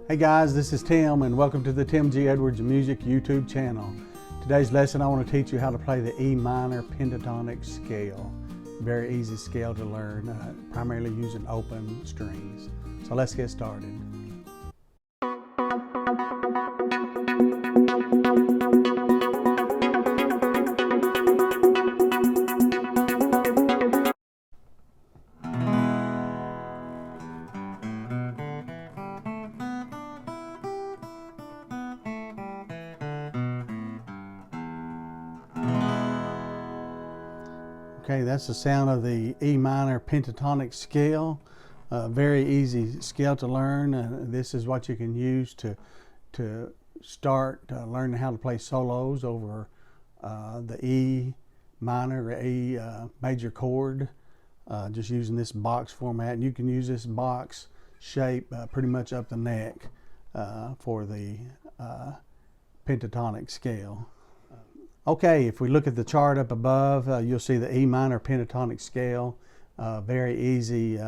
Hey guys, this is Tim and welcome to the Tim G. Edwards Music YouTube channel. Today's lesson I want to teach you how to play the E-Minor Pentatonic Scale. Very easy scale to learn, primarily using open strings. So let's get started. Okay, that's the sound of the E-Minor Pentatonic Scale. Very easy scale to learn. This is what you can use to start learning how to play solos over the E minor or E major chord, just using this box format. And you can use this box shape pretty much up the neck for the pentatonic scale. Okay, if we look at the chart up above, you'll see the E-Minor Pentatonic Scale. Very easy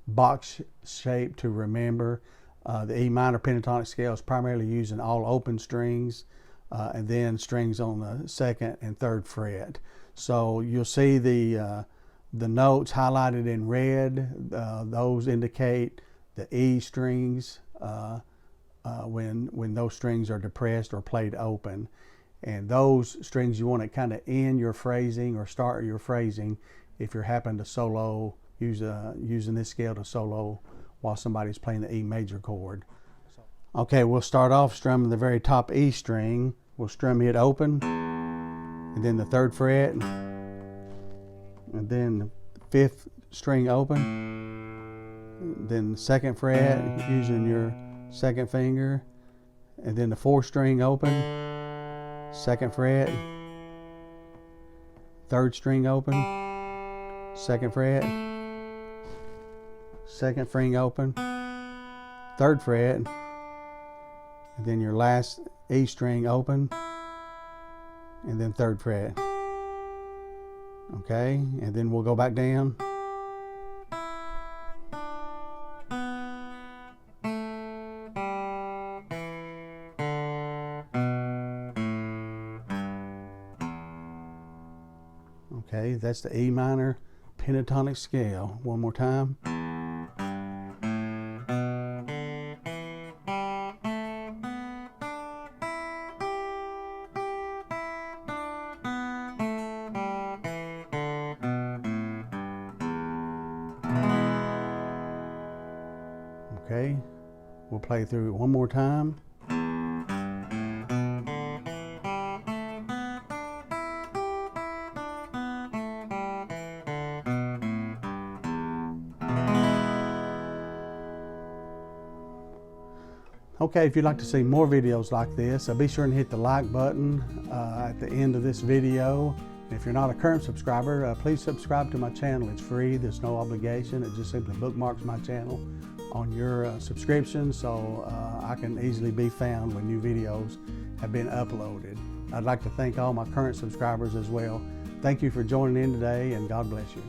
box shape to remember. The E-Minor Pentatonic Scale is primarily using all open strings and then strings on the second and third fret. So you'll see the notes highlighted in red. Those indicate the E strings when those strings are depressed or played open. And those strings you want to kind of end your phrasing or start your phrasing if you're happening to solo, using this scale to solo while somebody's playing the E major chord. Okay, we'll start off strumming the very top E string. We'll strum it open, and then the third fret, and then the fifth string open, then the second fret using your second finger, and then the fourth string open, second fret, third string open, second fret, second string open, third fret, and then your last E string open, and then third fret. Okay, and then we'll go back down. Okay, that's the E-Minor Pentatonic Scale. One more time. Okay, we'll play through it one more time. Okay, if you'd like to see more videos like this, be sure and hit the like button at the end of this video. And if you're not a current subscriber, please subscribe to my channel. It's free, there's no obligation. It just simply bookmarks my channel on your subscription so I can easily be found when new videos have been uploaded. I'd like to thank all my current subscribers as well. Thank you for joining in today, and God bless you.